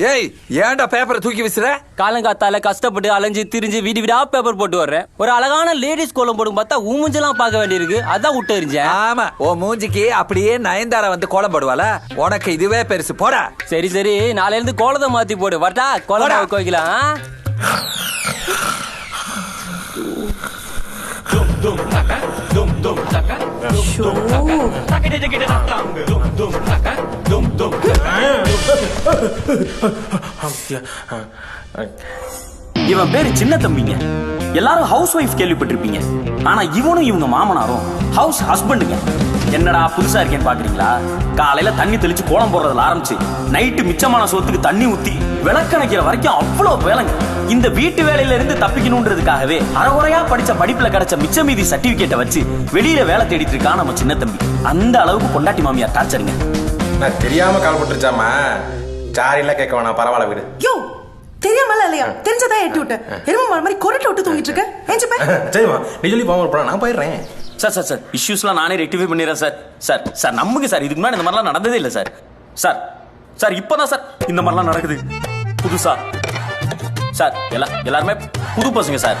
ஏய் ஏன்டா பேப்பரை தூக்கி விசுற? காலங்காத்தால கஷ்டப்பட்டு அலைஞ்சு திரிஞ்சு வீடு வீடா பேப்பர் போட்டு வர்றேன். ஒரு அழகான லேடிஸ் கோலம் போடும் பார்த்தா மூஞ்செல்லாம் பார்க்க வேண்டியிருக்கு. அதான் விட்டு எறிஞ்சேன். ஆமா, ஓ மூஞ்சிக்கு அப்படியே நயன்தாரா வந்து கோலம் போடுவாள. உனக்கு இதுவே பெருசு. போடா. சரி சரி, நாளைல இருந்து கோலத்தை மாத்தி போடு. வரட்டா? கோலம் கோயிக்கலாம். இவன் பேரு சின்ன தம்பிங்க. எல்லாரும் ஹவுஸ் ஒய்ஃப் கேள்விப்பட்டிருப்பீங்க. ஆனா இவனும் இவங்க மாமனாரும் ஹவுஸ் ஹஸ்பண்டுங்க. என்னடா புதுசா இருக்கேன்னு பாக்குறீங்களா? காலையில தண்ணி தெளிச்சு கோலம் போடுறதுல ஆரம்பிச்சு நைட்டு மிச்சமான சோத்துக்கு தண்ணி ஊத்தி விளக்கணைக்கிற வரைக்கும் அவ்வளவு வேலைங்க. இந்த வீட்டு வேலையில இருந்து தப்பிக்கணும்ன்றதுக்காகவே அரைகுறையா படிச்ச படிப்புல கிடைச்ச மிச்ச மீதி சர்டிபிகேட்டை வச்சு வெளியில வேலை தேடிட்டு இருக்கா நம்ம சின்ன தம்பி. அந்த அளவுக்கு பொண்டாட்டி மாமியார் டார்ச்சருங்க. நான் தெரியாம கால் போட்டுருச்சாமா. சாரிலாம் கேட்க வேணாம், பரவாயில்ல விடு. யோ தெரியாமல இல்லையா? தெரிஞ்சதா ஏற்றி விட்டு எருமை மாதிரி குரட்டை விட்டு தூங்கிட்டு இருக்க. ஏஞ்சப்பா சரிம்மா, நீ சொல்லி போக நான் போயிடுறேன். சார் சார் சார் இஷ்யூஸ்லாம் நானே ரெக்டிஃபை பண்ணிடுறேன் சார். சார் சார் நம்புங்க சார், இதுக்கு முன்னாடி இந்த மாதிரிலாம் நடந்ததே இல்லை சார். சார் சார் இப்போதான் சார் இந்த மாதிரிலாம் நடக்குது புதுசா. சார் எல்லாருமே புது பசங்க சார்.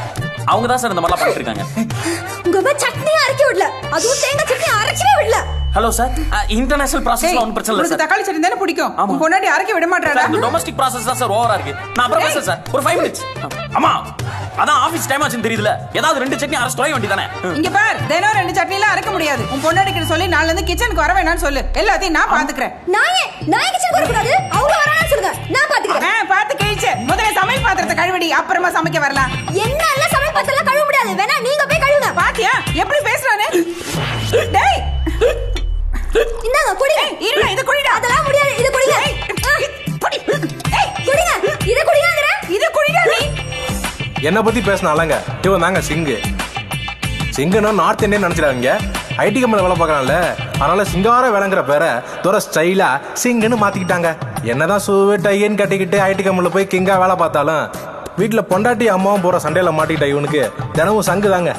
அவங்க தான் சார் இந்த மாதிரிலாம் பண்ணிட்டு இருக்காங்க. உங்க சட்னி அரைக்க விடல, அதுவும் தேங்காய் சட்னி அரைக்கவே விடல. ஹலோ சார், இன்டர்நேஷனல் ப்ராசஸ்ல ஒன்றும் பிரச்சனை இல்லை சார். தக்காளி சட்னி தானே பிடிக்கும். உன் பொண்டாட்டி அரைக்க விட மாட்டாடா. இந்த டொமஸ்டிக் ப்ராசஸ் தான் சார் ஓவரா இருக்கு. நான் அப்புறம் பேசுறேன் சார், ஒரு 5 மினிட்ஸ். அம்மா அதான் ஆபீஸ் டைம் ஆச்சுன்னு தெரியுதுல, ஏதாவது 2 சட்னி அரைச்சு தொலை வேண்டியதானே. இங்க பார், தினம் 2 சட்னிலாம் அரைக்க முடியாது. உன் பொண்டாட்டிக்கு சொல்லி நாளைல இருந்து கிச்சனுக்கு வர வேணாம்னு சொல்லு. எல்லாத்தையும் நான் பாத்துக்கிறேன். நான் கிச்சனுக்கு வர கூடாது, அவங்க வரானு சொல்லுங்க, நான் பாத்துக்கிறேன். பாத்து கிழிச்சு முதல்ல சமையல் பாத்திரத்தை கழுவடி, அப்புறமா சமைக்க வரலாம். என்ன எல்லாம் சமையல் பாத்திரம் கழுவ முடியாது, வேணா நீங்க போய் கழுவுங்க. பாத்தியா எப்படி பேசுறானே? டேய் இந்தாங்க குடிங்க. இருடா, இது குடிடா. அதெல்லாம் முடியாது, இது குடிங்க. குடி. குடிங்க, இது குடிங்கங்கற. இது குடிடா நீ. என்ன பத்தி பேசினாலங்க இவன் தாங்க சிங்கு. சிங்குன்னா நார்த் இந்தியன் நினைச்சிடாங்க. ஐடி கம்பெனில வேலை பார்க்கறான்ல, அதனால சிங்கார வேலைங்கிற பேரை தோற ஸ்டைலா சிங்குன்னு மாத்திக்கிட்டாங்க. என்னதான் சூவு டையன் கட்டிக்கிட்டு ஐடி கம்பெனில போய் கிங்கா வேலை பார்த்தாலும் வீட்டுல பொண்டாட்டி அம்மாவும் போற சண்டையில மாட்டிக்கிட்ட இவனுக்கு தினமும் சங்கு தாங்க.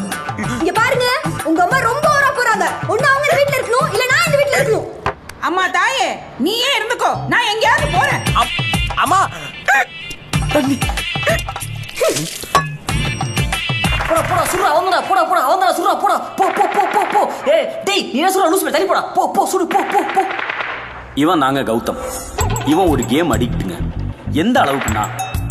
இங்க பாருங்க, உங்க அம்மா ரொம்ப ஓவரா போறாங்க. ஒண்ணு அவங்க இந்த வீட்ல இருக்கணும், இல்ல நான் இந்த வீட்ல இருக்கணும். அம்மா தாயே, நீயே இருந்துக்கோ, நான் எங்கயாவது போறேன். அம்மா போடா போடா சுடுறா, அவங்கடா போடா போடா, அவங்கடா சுடுறா, போடா போ போ போ போ போ. ஏய் டேய், நீ சுடுறா லூஸ் பண்ணி தள்ளி போடா. போ போ சுடு போ போ போ. இவன் நாங்க கௌதம். இவன் ஒரு கேம் அடிக்ட்டுங்க. எந்த அளவுக்குன்னா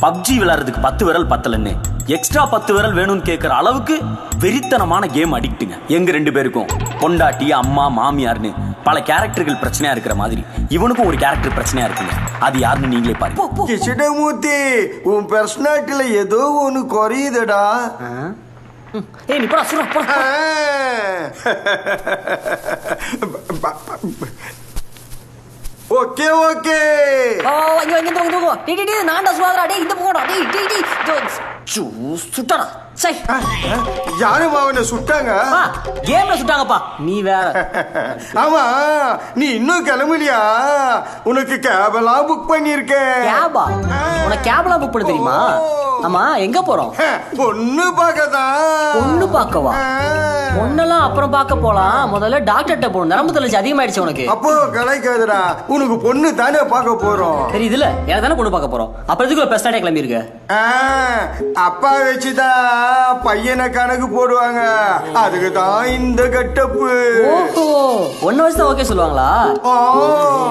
பப்ஜி விளையாடுறதுக்கு 10 விரல் பத்தலன்னு எக்ஸ்ட்ரா 10 விரல் வேணும்னு கேட்கற அளவுக்கு வெறித்தனமான கேம் அடிக்ட்டுங்க. எங்க 2 பேருக்கும் பொண்டாட்டி அம்மா மாமியார்னு பல கேரக்டர்கள் பிரச்சனையா இருக்கிற மாதிரி இவனுக்கும் ஒரு கேரக்டர் பிரச்சனையா இருக்குங்க. அது யாருன்னு நீங்களே பாருங்க. கிருஷ்ணமூர்த்தி, உன் பர்சனாலிட்டில ஏதோ ஒன்னு குறையுதுடா. ஏய் நீ போடா சுடுறா போடா. Okay okay. இங்க டேய் டேய் நான்டா சுவாதடா. டேய் இந்த போடா. டேய் டேய் டேய் சுட்டடா. சை யாரும் அவனை சுட்டாங்க. கேம்ல சுட்டாங்கப்பா. நீ வேற. ஆமா, நீ இன்னும் கிளம்பலையா? உனக்கு கேபெல்லாம் புக் பண்ணிருக்கேன். கேபா? உனக்கு கேப்லாம் புக் பண்ண தெரியுமா? ஆமா, எங்க போறோம்? பொண்ணு பார்க்கதான். பொண்ணு பார்க்கவா? பொண்ணெல்லாம் அப்புறம் பார்க்க போலாம், முதல்ல டாக்டர்கிட்ட போகணும். நரம்பு தளர்ச்சி அதிகமாயிடுச்சு உனக்கு. அப்போ கலைக்காதடா, உனக்கு பொண்ணு தானே பார்க்க போறோம். சரி இதுல எனக்கு தானே பொண்ணு பார்க்க போறோம். அப்புறம் எதுக்கு பெஸ்டாடே கிளம்பி இருக்க? அப்பா வச்சுதான் பையனை கணக்கு போடுவாங்க. அதுக்கு தான் இந்த கட்டப்பு. ஓஹோ, 1 வயசு ஓகே சொல்லுவாங்களா?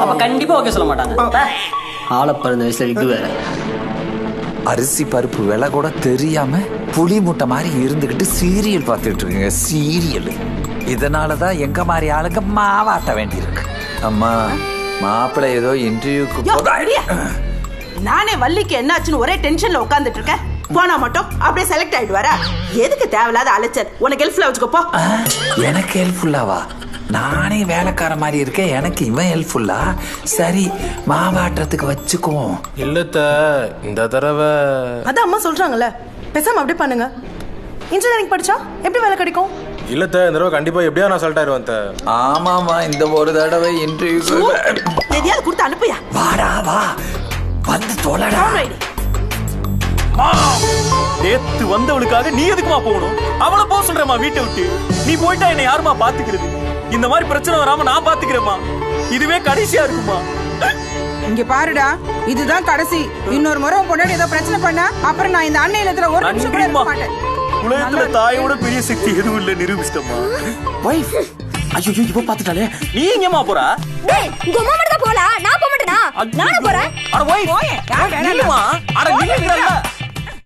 அப்ப கண்டிப்பா ஓகே சொல்ல மாட்டாங்க. ஆள பிறந்த வயசுல இது வேற. அரிசி பருப்பு விலை கூட தெரியாம புளி மூட்டை மாதிரி இருந்துகிட்டு சீரியல் பார்த்துட்டு இருக்குங்க. சீரியல். இதனாலதான் எங்க மாதிரி ஆளுங்க மாவாட்ட வேண்டியிருக்கு. அம்மா மாப்பிள்ளை ஏதோ இன்டர்வியூக்கு நானே வள்ளிக்கு என்னாச்சுன்னு ஒரே டென்ஷன்ல உட்கார்ந்துட்டு இருக்கேன். போனா மட்டும் அப்படியே செலக்ட் ஆயிடுவாரா? எதுக்கு தேவையில்லாத அலைச்சல்? உனக்கு ஹெல்ப்ஃபுல்லா வச்சுக்கோ. எனக்கு ஹெல்ப்ஃபுல்லாவா? நானே வேலைக்கார மாதிரி இருக்கேன், எனக்கு இவன் ஹெல்ப்ஃபுல்லா? சரி, மாவாட்டத்துக்கு வச்சுக்குவோம். இல்லத்த இந்த தடவை அதான் அம்மா சொல்றாங்கல்ல, பேசாம அப்படியே பண்ணுங்க. இன்ஜினியரிங் படிச்சா எப்படி வேலை கிடைக்கும்? இல்லத்த இந்த தடவை கண்டிப்பா எப்படியா நான் சொல்லிட்டு ஆயிடுவேன். ஆமாமா, இந்த ஒரு தடவை இன்டர்வியூ எதையாவது கொடுத்து அனுப்பியா? வாடா வா, வந்து தொலைடா. நேத்து வந்தவளுக்காக நீ எதுக்குமா போகணும்? அவளை போக சொல்றேம்மா வீட்டை விட்டு. நீ போயிட்டா என்ன யாருமா பாத்துக்கிறது? இந்த மாதிரி பிரச்சனை வராம நான் பாத்துக்கிறேம்மா. இதுவே கடைசியா இருக்குமா? இங்க பாருடா, இதுதான் கடைசி. இன்னொரு முறை உன் பொண்டாட்டி ஏதோ பிரச்சனை பண்ணா அப்புறம் நான் இந்த அன்னை இல்லத்துல ஒரு நிமிஷம் கூட இருக்க மாட்டேன். உலகத்துல தாயோட பெரிய சக்தி எதுவும் இல்ல நிரூபிச்சிட்டமா. வைஃப் ஐயோ இவ பாத்துட்டாலே. நீ எங்கம்மா போறா? டேய் உங்க அம்மா மட்டும் தான் போலாம், நான் போக மாட்டேனா? நானும் போறேன். அட வைஃப் போயே. அட நில்லுமா. அட நில்லுங்கறல்ல.